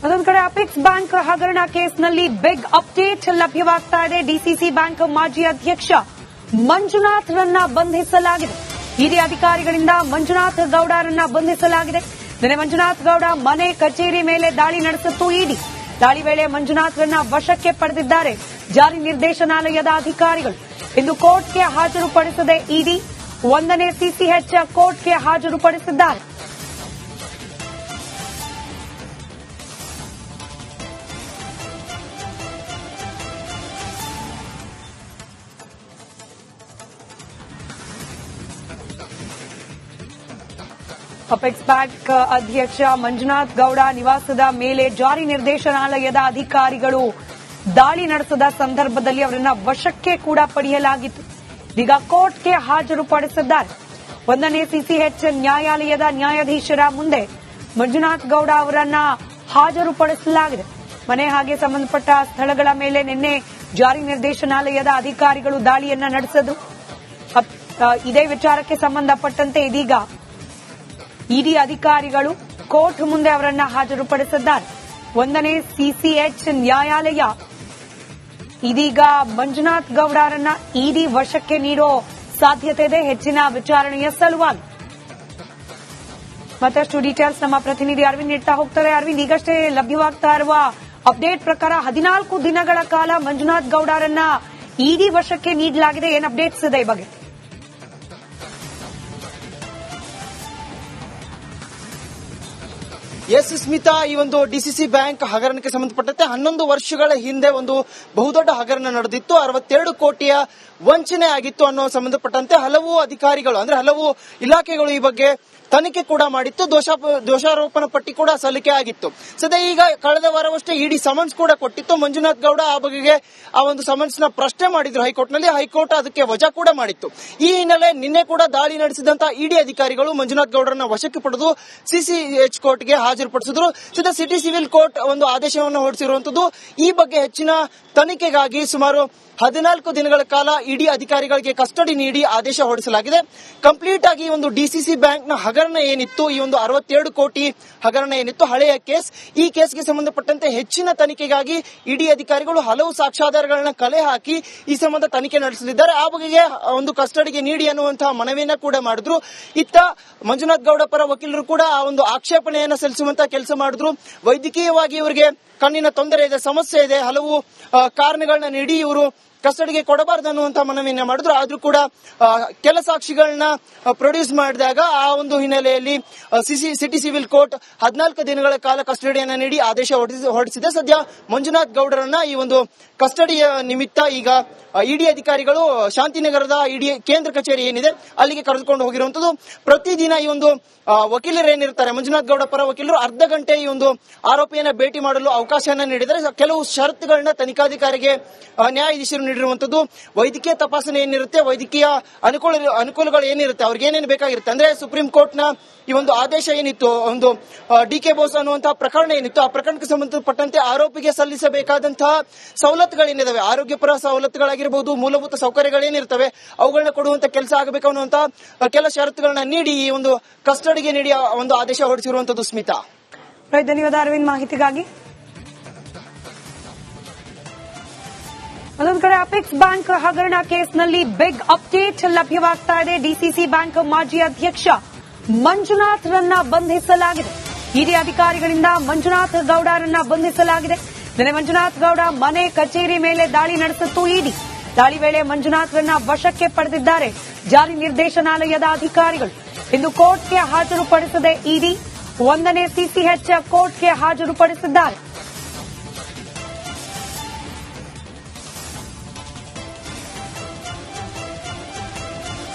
ಅದೊಂದು ಕಡೆ apex bank ಹಗರಣ ಕೇಸ್ನಲ್ಲಿ ಬಿಗ್ ಅಪ್ಡೇಟ್ ಲಭ್ಯವಾಗ್ತಾ ಇದೆ. ಡಿಸಿಸಿ ಬ್ಯಾಂಕ್ ಮಾಜಿ ಅಧ್ಯಕ್ಷ ಮಂಜುನಾಥ್ರನ್ನ ಬಂಧಿಸಲಾಗಿದೆ. ಹಿರಿಯ ಅಧಿಕಾರಿಗಳಿಂದ ಮಂಜುನಾಥ್ ಗೌಡರನ್ನ ಬಂಧಿಸಲಾಗಿದೆ. ನಿನ್ನೆ ಮಂಜುನಾಥ್ ಗೌಡ ಮನೆ ಕಚೇರಿ ಮೇಲೆ ದಾಳಿ ನಡೆಸಿತ್ತು ಇಡಿ. ದಾಳಿ ವೇಳೆ ಮಂಜುನಾಥ್ರನ್ನ ವಶಕ್ಕೆ ಪಡೆದಿದ್ದಾರೆ ಜಾರಿ ನಿರ್ದೇಶನಾಲಯದ ಅಧಿಕಾರಿಗಳು. ಇಂದು ಕೋರ್ಟ್ಗೆ ಹಾಜರುಪಡಿಸದೆ ಇಡಿ 1ನೇ ಸಿಸಿಎಚ್ ಕೋರ್ಟ್ಗೆ ಹಾಜರುಪಡಿಸಿದ್ದಾರೆ. ಅಪೆಕ್ಸ್ ಬ್ಯಾಂಕ್ ಅಧ್ಯಕ್ಷ ಮಂಜುನಾಥ್ ಗೌಡ ನಿವಾಸದ ಮೇಲೆ ಜಾರಿ ನಿರ್ದೇಶನಾಲಯದ ಅಧಿಕಾರಿಗಳು ದಾಳಿ ನಡೆಸಿದ ಸಂದರ್ಭದಲ್ಲಿ ಅವರನ್ನ ವಶಕ್ಕೆ ಕೂಡ ಪಡೆಯಲಾಗಿತ್ತು. ಈಗ ಕೋರ್ಟ್ಗೆ ಹಾಜರುಪಡಿಸಿದ್ದಾರೆ. 1ನೇ ಸಿಸಿಎಚ್ ನ್ಯಾಯಾಲಯದ ನ್ಯಾಯಾಧೀಶರ ಮುಂದೆ ಮಂಜುನಾಥ್ ಗೌಡ ಅವರನ್ನ ಹಾಜರುಪಡಿಸಲಾಗಿದೆ. ಮನೆ ಹಾಗೆ ಸಂಬಂಧಪಟ್ಟ ಸ್ಥಳಗಳ ಮೇಲೆ ನಿನ್ನೆ ಜಾರಿ ನಿರ್ದೇಶನಾಲಯದ ಅಧಿಕಾರಿಗಳು ದಾಳಿಯನ್ನ ನಡೆಸಿದ್ರು. ಇದೇ ವಿಚಾರಕ್ಕೆ ಸಂಬಂಧಪಟ್ಟಂತೆ ಇದೀಗ ಇಡಿ ಅಧಿಕಾರಿಗಳು ಕೋರ್ಟ್ ಮುಂದೆ ಅವರನ್ನ ಹಾಜರುಪಡಿಸಿದ್ದಾರೆ. 1ನೇ ಸಿಸಿಎಚ್ ನ್ಯಾಯಾಲಯ ಇದೀಗ ಮಂಜುನಾಥ್ ಗೌಡರನ್ನ ಇಡಿ ವಶಕ್ಕೆ ನೀಡೋ ಸಾಧ್ಯತೆ ಇದೆ ಹೆಚ್ಚಿನ ವಿಚಾರಣೆಯ ಸಲುವಾಗಿ. ಮತ್ತಷ್ಟು ಡೀಟೇಲ್ಸ್ ನಮ್ಮ ಪ್ರತಿನಿಧಿ ಅರವಿಂದ್ ನೀಡ್ತಾ ಹೋಗ್ತಾರೆ. ಅರವಿಂದ್, ಈಗಷ್ಟೇ ಲಭ್ಯವಾಗ್ತಾ ಇರುವ ಅಪ್ಡೇಟ್ ಪ್ರಕಾರ 14 ದಿನಗಳ ಕಾಲ ಮಂಜುನಾಥ್ ಗೌಡರನ್ನ ಇಡಿ ವಶಕ್ಕೆ ನೀಡಲಾಗಿದೆ. ಏನ್ ಅಪ್ಡೇಟ್ಸ್ ಇದೆ ಈ ಬಗ್ಗೆ? ಎಸ್ ಸ್ಮಿತಾ, ಈ ಒಂದು ಡಿಸಿಸಿ ಬ್ಯಾಂಕ್ ಹಗರಣಕ್ಕೆ ಸಂಬಂಧಪಟ್ಟಂತೆ 11 ವರ್ಷಗಳ ಹಿಂದೆ ಒಂದು ಬಹುದೊಡ್ಡ ಹಗರಣ ನಡೆದಿತ್ತು. 62 ಕೋಟಿಯ ವಂಚನೆ ಆಗಿತ್ತು ಅನ್ನೋ ಸಂಬಂಧಪಟ್ಟಂತೆ ಹಲವು ಅಧಿಕಾರಿಗಳು ಅಂದ್ರೆ ಹಲವು ಇಲಾಖೆಗಳು ಈ ಬಗ್ಗೆ ತನಿಖೆ ಕೂಡ ಮಾಡಿತ್ತು. ದೋಷಾರೋಪಣಾ ಪಟ್ಟಿ ಕೂಡ ಸಲ್ಲಿಕೆ ಆಗಿತ್ತು. ಸದ್ಯ ಈಗ ಕಳೆದ ವಾರವಷ್ಟೇ ಇಡಿ ಸಮನ್ಸ್ ಕೂಡ ಕೊಟ್ಟಿತ್ತು. ಮಂಜುನಾಥ್ ಗೌಡ ಆ ಬಗೆಗೆ ಆ ಒಂದು ಸಮನ್ಸ್ ನ ಪ್ರಶ್ನೆ ಮಾಡಿದ್ರು ಹೈಕೋರ್ಟ್ ನಲ್ಲಿ. ಹೈಕೋರ್ಟ್ ಅದಕ್ಕೆ ವಜಾ ಕೂಡ ಮಾಡಿತ್ತು. ಈ ಹಿನ್ನೆಲೆ ನಿನ್ನೆ ಕೂಡ ದಾಳಿ ನಡೆಸಿದಂತಹ ಇಡಿ ಅಧಿಕಾರಿಗಳು ಮಂಜುನಾಥ್ ಗೌಡರನ್ನ ವಶಕ್ಕೆ ಪಡೆದು ಸಿಸಿಎಚ್ ಕೋರ್ಟ್ಗೆ ಹಾಜರುಪಡಿಸಿದ್ರು. ಸದ್ಯ ಸಿಟಿ ಸಿವಿಲ್ ಕೋರ್ಟ್ ಒಂದು ಆದೇಶವನ್ನು ಹೊರಡಿಸಿರುವಂತದ್ದು. ಈ ಬಗ್ಗೆ ಹೆಚ್ಚಿನ ತನಿಖೆಗಾಗಿ ಸುಮಾರು 14 ದಿನಗಳ ಕಾಲ ಇಡಿ ಅಧಿಕಾರಿಗಳಿಗೆ ಕಸ್ಟಡಿ ನೀಡಿ ಆದೇಶ ಹೊರಡಿಸಲಾಗಿದೆ. ಕಂಪ್ಲೀಟ್ ಆಗಿ ಒಂದು ಡಿಸಿಸಿ ಬ್ಯಾಂಕ್ ನ ಹಗರಣ ಏನಿತ್ತು, ಈ ಒಂದು 62 ಕೋಟಿ ಹಗರಣ ಏನಿತ್ತು, ಹಳೆಯ ಕೇಸ್, ಈ ಕೇಸ್ಗೆ ಸಂಬಂಧಪಟ್ಟಂತೆ ಹೆಚ್ಚಿನ ತನಿಖೆಗಾಗಿ ಇಡಿ ಅಧಿಕಾರಿಗಳು ಹಲವು ಸಾಕ್ಷ್ಯಾಧಾರಗಳನ್ನ ಕಲೆ ಹಾಕಿ ಈ ಸಂಬಂಧ ತನಿಖೆ ನಡೆಸಲಿದ್ದಾರೆ. ಆ ಬಗೆಗೆ ಒಂದು ಕಸ್ಟಡಿಗೆ ನೀಡಿ ಅನ್ನುವಂತಹ ಮನವಿಯನ್ನ ಕೂಡ ಮಾಡಿದ್ರು. ಇತ್ತ ಮಂಜುನಾಥ್ ಗೌಡ ಪರ ವಕೀಲರು ಕೂಡ ಆ ಒಂದು ಆಕ್ಷೇಪಣೆಯನ್ನ ಸಲ್ಲಿಸುವಂತಹ ಕೆಲಸ ಮಾಡಿದ್ರು. ವೈದ್ಯಕೀಯವಾಗಿ ಇವರಿಗೆ ಕಣ್ಣಿನ ತೊಂದರೆ ಇದೆ, ಸಮಸ್ಯೆ ಇದೆ, ಹಲವು ಕಾರಣಗಳನ್ನ ನೀಡಿ ಇವರು ಕಸ್ಟಡಿಗೆ ಕೊಡಬಾರದು ಅನ್ನುವಂತಹ ಮನವಿಯನ್ನ ಮಾಡಿದ್ರು. ಆದ್ರೂ ಕೂಡ ಕೆಲ ಸಾಕ್ಷಿಗಳನ್ನ ಪ್ರೊಡ್ಯೂಸ್ ಮಾಡಿದಾಗ ಆ ಒಂದು ಹಿನ್ನೆಲೆಯಲ್ಲಿ ಸಿಟಿ ಸಿವಿಲ್ ಕೋರ್ಟ್ 14 ದಿನಗಳ ಕಾಲ ಕಸ್ಟಡಿಯನ್ನ ನೀಡಿ ಆದೇಶ ಹೊರಡಿಸಿದೆ. ಸದ್ಯ ಮಂಜುನಾಥ್ ಗೌಡರನ್ನ ಈ ಒಂದು ಕಸ್ಟಡಿಯ ನಿಮಿತ್ತ ಈಗ ಇಡಿ ಅಧಿಕಾರಿಗಳು ಶಾಂತಿನಗರದ ಇಡಿ ಕೇಂದ್ರ ಕಚೇರಿ ಏನಿದೆ ಅಲ್ಲಿಗೆ ಕರೆದುಕೊಂಡು ಹೋಗಿರುವಂತದ್ದು. ಪ್ರತಿದಿನ ಈ ಒಂದು ವಕೀಲರು ಏನಿರ್ತಾರೆ, ಮಂಜುನಾಥ್ ಗೌಡ ಪರ ವಕೀಲರು ಅರ್ಧ ಗಂಟೆ ಈ ಒಂದು ಆರೋಪಿಯನ್ನ ಭೇಟಿ ಮಾಡಲು ಅವಕಾಶವನ್ನ ನೀಡಿದರೆ ಕೆಲವು ಷರತ್ತುಗಳನ್ನ ತನಿಖಾಧಿಕಾರಿಗೆ ನ್ಯಾಯಾಧೀಶರು ನೀಡಿರುವಂತದ್ದು. ವೈದ್ಯಕೀಯ ತಪಾಸಣೆ ಏನಿರುತ್ತೆ, ವೈದ್ಯಕೀಯ ಅನುಕೂಲಗಳು ಏನಿರುತ್ತೆ, ಅವ್ರಿಗೆ ಏನೇನು ಬೇಕಾಗಿರುತ್ತೆ ಅಂದ್ರೆ ಸುಪ್ರೀಂ ಕೋರ್ಟ್ ನ ಈ ಒಂದು ಆದೇಶ ಏನಿತ್ತು, ಒಂದು ಡಿಕೆ ಬೋಸ್ ಅನ್ನುವಂತಹ ಪ್ರಕರಣ ಏನಿತ್ತು, ಆ ಪ್ರಕರಣಕ್ಕೆ ಸಂಬಂಧಪಟ್ಟಂತೆ ಆರೋಪಿಗೆ ಸಲ್ಲಿಸಬೇಕಾದಂತಹ ಸವಲತ್ತುಗಳೇನಿದಾವೆ, ಆರೋಗ್ಯಪರ ಸವಲತ್ತುಗಳಾಗಿರಬಹುದು, ಮೂಲಭೂತ ಸೌಕರ್ಯಗಳೇನಿರ್ತವೆ ಅವುಗಳನ್ನ ಕೊಡುವಂತ ಕೆಲಸ ಆಗಬೇಕು ಅನ್ನುವಂತಹ ಕೆಲ ಷರತ್ತುಗಳನ್ನ ನೀಡಿ ಈ ಒಂದು ಕಸ್ಟಡಿಗೆ ನೀಡಿ ಒಂದು ಆದೇಶ ಹೊರಡಿಸಿರುವಂತದ್ದು. ಸ್ಮಿತಾ, ಧನ್ಯವಾದ ಅರವಿಂದ್ ಮಾಹಿತಿಗಾಗಿ. ಅದೊಂದು ಕಡೆ ಅಪೆಕ್ಸ್ ಬ್ಯಾಂಕ್ ಹಗರಣ ಕೇಸ್ನಲ್ಲಿ ಬಿಗ್ ಅಪ್ಡೇಟ್ ಲಭ್ಯವಾಗ್ತಾ ಇದೆ. ಡಿಸಿಸಿ ಬ್ಯಾಂಕ್ ಮಾಜಿ ಅಧ್ಯಕ್ಷ ಮಂಜುನಾಥ್ರನ್ನ ಬಂಧಿಸಲಾಗಿದೆ. ಹಿರಿಯ ಅಧಿಕಾರಿಗಳಿಂದ ಮಂಜುನಾಥ್ ಗೌಡರನ್ನ ಬಂಧಿಸಲಾಗಿದೆ. ನಿನ್ನೆ ಮಂಜುನಾಥ್ ಗೌಡ ಮನೆ ಕಚೇರಿ ಮೇಲೆ ದಾಳಿ ನಡೆಸಿತ್ತು ಇಡಿ. ದಾಳಿ ವೇಳೆ ಮಂಜುನಾಥ್ರನ್ನ ವಶಕ್ಕೆ ಪಡೆದಿದ್ದಾರೆ ಜಾರಿ ನಿರ್ದೇಶನಾಲಯದ ಅಧಿಕಾರಿಗಳು. ಇಂದು ಕೋರ್ಟ್ಗೆ ಹಾಜರುಪಡಿಸದೆ ಇಡಿ 1ನೇ ಸಿಸಿಎಚ್ ಕೋರ್ಟ್ಗೆ ಹಾಜರುಪಡಿಸಿದ್ದಾರೆ.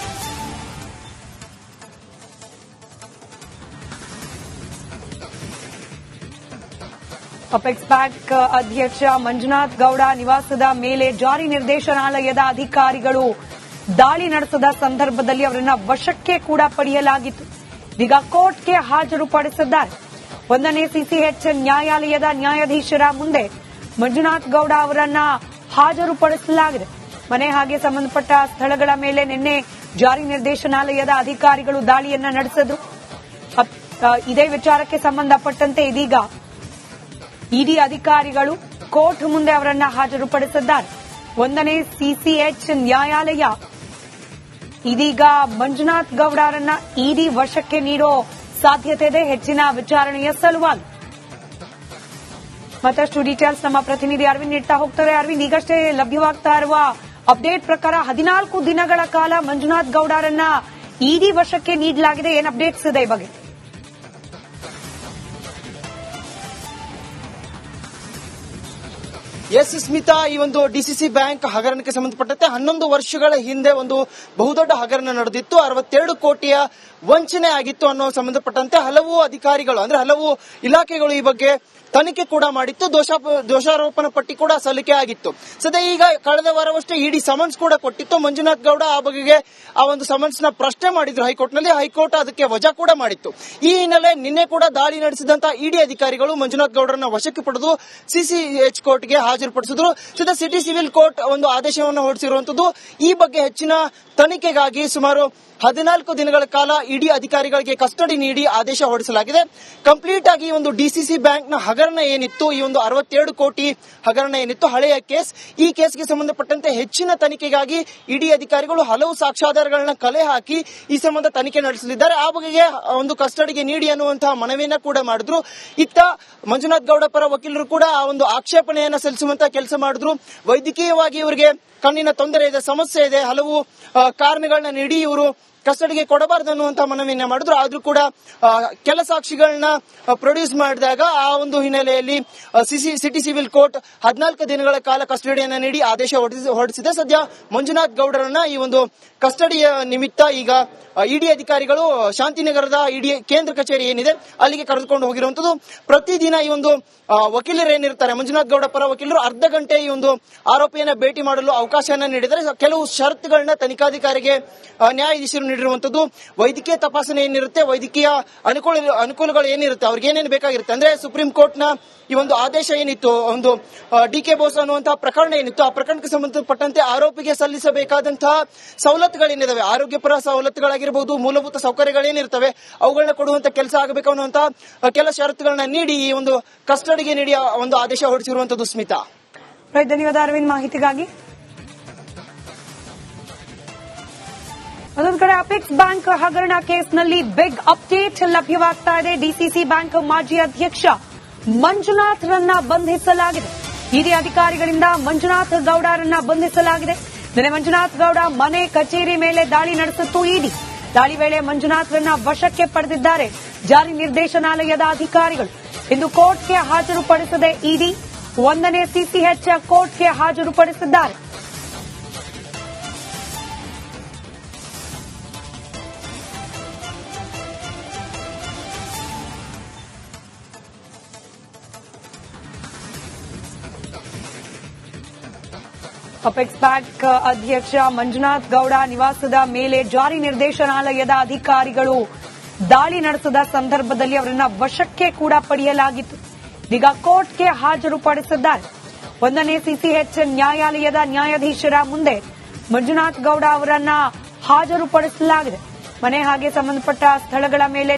ಅಪೆಕ್ಸ್ ಬ್ಯಾಂಕ್ ಅಧ್ಯಕ್ಷ ಮಂಜುನಾಥ್ ಗೌಡ ನಿವಾಸದ ಮೇಲೆ ಜಾರಿ ನಿರ್ದೇಶನಾಲಯದ ಅಧಿಕಾರಿಗಳು ದಾಳಿ ನಡೆಸಿದ ಸಂದರ್ಭದಲ್ಲಿ ಅವರನ್ನ ವಶಕ್ಕೆ ಕೂಡ ಪಡೆಯಲಾಗಿತ್ತು. ಈಗ ಕೋರ್ಟ್ಗೆ ಹಾಜರುಪಡಿಸಿದ್ದಾರೆ. 1ನೇ ಸಿಸಿಎಚ್ ನ್ಯಾಯಾಲಯದ ನ್ಯಾಯಾಧೀಶರ ಮುಂದೆ ಮಂಜುನಾಥ್ ಗೌಡ ಅವರನ್ನ ಹಾಜರುಪಡಿಸಲಾಗಿದೆ. ಮನೆ ಹಾಗೆ ಸಂಬಂಧಪಟ್ಟ ಸ್ಥಳಗಳ ಮೇಲೆ ನಿನ್ನೆ ಜಾರಿ ನಿರ್ದೇಶನಾಲಯದ ಅಧಿಕಾರಿಗಳು ದಾಳಿಯನ್ನ ನಡೆಸಿದ್ರು. ಇದೇ ವಿಚಾರಕ್ಕೆ ಸಂಬಂಧಪಟ್ಟಂತೆ ಇದೀಗ ಇಡಿ ಅಧಿಕಾರಿಗಳು ಕೋರ್ಟ್ ಮುಂದೆ ಅವರನ್ನ ಹಾಜರುಪಡಿಸಿದ್ದಾರೆ. 1ನೇ ಸಿಸಿಎಚ್ ನ್ಯಾಯಾಲಯ ಇದೀಗ ಮಂಜುನಾಥ್ ಗೌಡ ಅವರನ್ನ ಇಡಿ ವಶಕ್ಕೆ ನೀಡೋ ಸಾಧ್ಯತೆ ಇದೆ ಹೆಚ್ಚಿನ ವಿಚಾರಣೆಯ ಸಲುವಾಗಿ. ಮತ್ತಷ್ಟು ಡೀಟೇಲ್ಸ್ ನಮ್ಮ ಪ್ರತಿನಿಧಿ ಅರವಿಂದ್ ನೀಡ್ತಾ ಹೋಗ್ತಾರೆ. ಅರವಿಂದ್, ಈಗಷ್ಟೇ ಲಭ್ಯವಾಗ್ತಾ ಇರುವ ಅಪ್ಡೇಟ್ ಪ್ರಕಾರ 14 ದಿನಗಳ ಕಾಲ ಮಂಜುನಾಥ್ ಗೌಡ ಅವರನ್ನ ಇಡಿ ವಶಕ್ಕೆ ನೀಡಲಾಗಿದೆ. ಏನ್ ಅಪ್ಡೇಟ್ಸ್ ಇದೆ ಈ ಬಗ್ಗೆ? ಎಸ್ ಸ್ಮಿತಾ, ಈ ಒಂದು ಡಿಸಿಸಿ ಬ್ಯಾಂಕ್ ಹಗರಣಕ್ಕೆ ಸಂಬಂಧಪಟ್ಟಂತೆ 11 ವರ್ಷಗಳ ಹಿಂದೆ ಒಂದು ಬಹುದೊಡ್ಡ ಹಗರಣ ನಡೆದಿತ್ತು. 62 ಕೋಟಿಯ ವಂಚನೆ ಆಗಿತ್ತು ಅನ್ನೋ ಸಂಬಂಧಪಟ್ಟಂತೆ ಹಲವು ಅಧಿಕಾರಿಗಳು ಅಂದ್ರೆ ಹಲವು ಇಲಾಖೆಗಳು ಈ ಬಗ್ಗೆ ತನಿಖೆ ಕೂಡ ಮಾಡಿತ್ತು. ದೋಷಾರೋಪಣಾ ಪಟ್ಟಿ ಕೂಡ ಸಲ್ಲಿಕೆ ಆಗಿತ್ತು. ಸದ್ಯ ಈಗ ಕಳೆದ ವಾರವಷ್ಟೇ ಇಡಿ ಸಮನ್ಸ್ ಕೂಡ ಕೊಟ್ಟಿತ್ತು. ಮಂಜುನಾಥ್ ಗೌಡ ಆ ಬಗೆಗೆ ಆ ಒಂದು ಸಮನ್ಸ್ ನ ಪ್ರಶ್ನೆ ಮಾಡಿದ್ರು ಹೈಕೋರ್ಟ್ನಲ್ಲಿ. ಹೈಕೋರ್ಟ್ ಅದಕ್ಕೆ ವಜಾ ಕೂಡ ಮಾಡಿತ್ತು. ಈ ಹಿನ್ನೆಲೆ ನಿನ್ನೆ ಕೂಡ ದಾಳಿ ನಡೆಸಿದಂತಹ ಇಡಿ ಅಧಿಕಾರಿಗಳು ಮಂಜುನಾಥ್ ಗೌಡರನ್ನ ವಶಕ್ಕೆ ಪಡೆದು ಸಿಸಿಎಚ್ ಕೋರ್ಟ್ಗೆ ಹಾಜರುಪಡಿಸಿದ್ರು. ಸದ್ಯ ಸಿಟಿ ಸಿವಿಲ್ ಕೋರ್ಟ್ ಒಂದು ಆದೇಶವನ್ನು ಹೊರಡಿಸಿರುವಂತದ್ದು. ಈ ಬಗ್ಗೆ ಹೆಚ್ಚಿನ ತನಿಖೆಗಾಗಿ ಸುಮಾರು 14 ದಿನಗಳ ಕಾಲ ಇಡಿ ಅಧಿಕಾರಿಗಳಿಗೆ ಕಸ್ಟಡಿ ನೀಡಿ ಆದೇಶ ಹೊರಡಿಸಲಾಗಿದೆ. ಕಂಪ್ಲೀಟ್ ಆಗಿ ಒಂದು ಡಿಸಿಸಿ ಬ್ಯಾಂಕ್ ನ ಹಗರಣ ಏನಿತ್ತು, ಈ ಒಂದು 62 ಕೋಟಿ ಹಗರಣ ಏನಿತ್ತು, ಹಳೆಯ ಕೇಸ್, ಈ ಕೇಸ್ಗೆ ಸಂಬಂಧಪಟ್ಟಂತೆ ಹೆಚ್ಚಿನ ತನಿಖೆಗಾಗಿ ಇಡಿ ಅಧಿಕಾರಿಗಳು ಹಲವು ಸಾಕ್ಷ್ಯಾಧಾರಗಳನ್ನ ಕಲೆ ಹಾಕಿ ಈ ಸಂಬಂಧ ತನಿಖೆ ನಡೆಸಲಿದ್ದಾರೆ. ಆ ಬಗೆಗೆ ಒಂದು ಕಸ್ಟಡಿಗೆ ನೀಡಿ ಅನ್ನುವಂತಹ ಮನವಿಯನ್ನ ಕೂಡ ಮಾಡಿದ್ರು. ಇತ್ತ ಮಂಜುನಾಥ್ ಗೌಡ ಪರ ವಕೀಲರು ಕೂಡ ಆ ಒಂದು ಆಕ್ಷೇಪಣೆಯನ್ನ ಸಲ್ಲಿಸುವಂತಹ ಕೆಲಸ ಮಾಡಿದ್ರು. ವೈದ್ಯಕೀಯವಾಗಿ ಇವರಿಗೆ ಕಣ್ಣಿನ ತೊಂದರೆ ಇದೆ, ಸಮಸ್ಯೆ ಇದೆ, ಹಲವು ಕಾರಣಗಳನ್ನ ನೀಡಿ ಇವರು ಕಸ್ಟಡಿಗೆ ಕೊಡಬಾರದು ಅನ್ನುವಂತಹ ಮನವಿಯನ್ನ ಮಾಡಿದ್ರು. ಆದ್ರೂ ಕೂಡ ಕೆಲ ಸಾಕ್ಷಿಗಳನ್ನ ಪ್ರೊಡ್ಯೂಸ್ ಮಾಡಿದಾಗ ಆ ಒಂದು ಹಿನ್ನೆಲೆಯಲ್ಲಿ ಸಿಟಿ ಸಿವಿಲ್ ಕೋರ್ಟ್ 14 ದಿನಗಳ ಕಾಲ ಕಸ್ಟಡಿಯನ್ನ ನೀಡಿ ಆದೇಶ ಹೊರಡಿಸಿದೆ. ಸದ್ಯ ಮಂಜುನಾಥ್ ಗೌಡರನ್ನ ಈ ಒಂದು ಕಸ್ಟಡಿಯ ನಿಮಿತ್ತ ಈಗ ಇಡಿ ಅಧಿಕಾರಿಗಳು ಶಾಂತಿನಗರದ ಇಡಿ ಕೇಂದ್ರ ಕಚೇರಿ ಏನಿದೆ ಅಲ್ಲಿಗೆ ಕರೆದುಕೊಂಡು ಹೋಗಿರುವಂತದ್ದು. ಪ್ರತಿದಿನ ಈ ಒಂದು ವಕೀಲರು ಏನಿರ್ತಾರೆ, ಮಂಜುನಾಥ್ ಗೌಡ ಪರ ವಕೀಲರು ಅರ್ಧ ಗಂಟೆ ಈ ಒಂದು ಆರೋಪಿಯನ್ನ ಭೇಟಿ ಮಾಡಲು ಅವಕಾಶವನ್ನ ನೀಡಿದರೆ ಕೆಲವು ಷರತ್ತುಗಳನ್ನ ತನಿಖಾಧಿಕಾರಿಗೆ ನ್ಯಾಯಾಧೀಶರು ನೀಡಿರುವಂತದ್ದು. ವೈದ್ಯಕೀಯ ತಪಾಸಣೆ ಏನಿರುತ್ತೆ, ವೈದ್ಯಕೀಯ ಅನುಕೂಲಗಳು ಏನಿರುತ್ತೆ, ಅವ್ರಿಗೆ ಏನೇನು ಬೇಕಾಗಿರುತ್ತೆ ಅಂದ್ರೆ ಸುಪ್ರೀಂ ಕೋರ್ಟ್ ನ ಈ ಒಂದು ಆದೇಶ ಏನಿತ್ತು, ಒಂದು ಡಿಕೆ ಬೋಸ್ ಅನ್ನುವಂತಹ ಪ್ರಕರಣ ಏನಿತ್ತು, ಆ ಪ್ರಕರಣಕ್ಕೆ ಸಂಬಂಧಪಟ್ಟಂತೆ ಆರೋಪಿಗೆ ಸಲ್ಲಿಸಬೇಕಾದಂತಹ ಸವಲತ್ತುಗಳೇನಿದಾವೆ, ಆರೋಗ್ಯಪರ ಸವಲತ್ತುಗಳಾಗಿರಬಹುದು, ಮೂಲಭೂತ ಸೌಕರ್ಯಗಳೇನಿರ್ತವೆ ಅವುಗಳನ್ನ ಕೊಡುವಂತ ಕೆಲಸ ಆಗಬೇಕು ಅನ್ನುವಂತಹ ಕೆಲ ಷರತ್ತುಗಳನ್ನ ನೀಡಿ ಈ ಒಂದು ಕಸ್ಟಡಿಗೆ ನೀಡಿ ಒಂದು ಆದೇಶ ಹೊರಡಿಸಿರುವಂತದ್ದು. ಸ್ಮಿತಾ, ಧನ್ಯವಾದ ಅರವಿಂದ್ ಮಾಹಿತಿಗಾಗಿ. ಅದೊಂದು ಕಡೆ ಅಪೆಕ್ಸ್ ಬ್ಯಾಂಕ್ ಹಗರಣ ಕೇಸ್ನಲ್ಲಿ ಬಿಗ್ ಅಪ್ಡೇಟ್ ಲಭ್ಯವಾಗ್ತಾ ಇದೆ. ಡಿಸಿಸಿ ಬ್ಯಾಂಕ್ ಮಾಜಿ ಅಧ್ಯಕ್ಷ ಮಂಜುನಾಥ್ ರನ್ನ ಬಂಧಿಸಲಾಗಿದೆ. ಇಡಿ ಅಧಿಕಾರಿಗಳಿಂದ ಮಂಜುನಾಥ್ ಗೌಡರನ್ನ ಬಂಧಿಸಲಾಗಿದೆ. ನಿನ್ನೆ ಮಂಜುನಾಥ್ ಗೌಡ ಮನೆ ಕಚೇರಿ ಮೇಲೆ ದಾಳಿ ನಡೆಸಿತ್ತು ಇಡಿ. ದಾಳಿ ವೇಳೆ ಮಂಜುನಾಥ್ ರನ್ನ ವಶಕ್ಕೆ ಪಡೆದಿದ್ದಾರೆ ಜಾರಿ ನಿರ್ದೇಶನಾಲಯದ ಅಧಿಕಾರಿಗಳು. ಇಂದು ಕೋರ್ಟ್ಗೆ ಹಾಜರುಪಡಿಸದೆ ಇಡಿ 1ನೇ ಸಿಸಿಎಚ್ ಕೋರ್ಟ್ಗೆ ಹಾಜರುಪಡಿಸಿದ್ದಾರೆ. ಅಪೆಕ್ಸ್ ಬ್ಯಾಂಕ್ ಅಧ್ಯಕ್ಷ ಮಂಜುನಾಥ್ ಗೌಡ ನಿವಾಸದ ಮೇಲೆ ಜಾರಿ ನಿರ್ದೇಶನಾಲಯದ ಅಧಿಕಾರಿಗಳು ದಾಳಿ ನಡೆಸಿದ ಸಂದರ್ಭದಲ್ಲಿ ಅವರನ್ನ ವಶಕ್ಕೆ ಕೂಡ ಪಡೆಯಲಾಗಿತ್ತು. ಈಗ ಕೋರ್ಟ್ಗೆ ಹಾಜರುಪಡಿಸಿದ್ದಾರೆ. 1ನೇ ಸಿಸಿಎಚ್ ನ್ಯಾಯಾಲಯದ ನ್ಯಾಯಾಧೀಶರ ಮುಂದೆ ಮಂಜುನಾಥ್ ಗೌಡ ಅವರನ್ನ ಹಾಜರುಪಡಿಸಲಾಗಿದೆ. ಮನೆ ಹಾಗೆ ಸಂಬಂಧಪಟ್ಟ ಸ್ಥಳಗಳ ಮೇಲೆ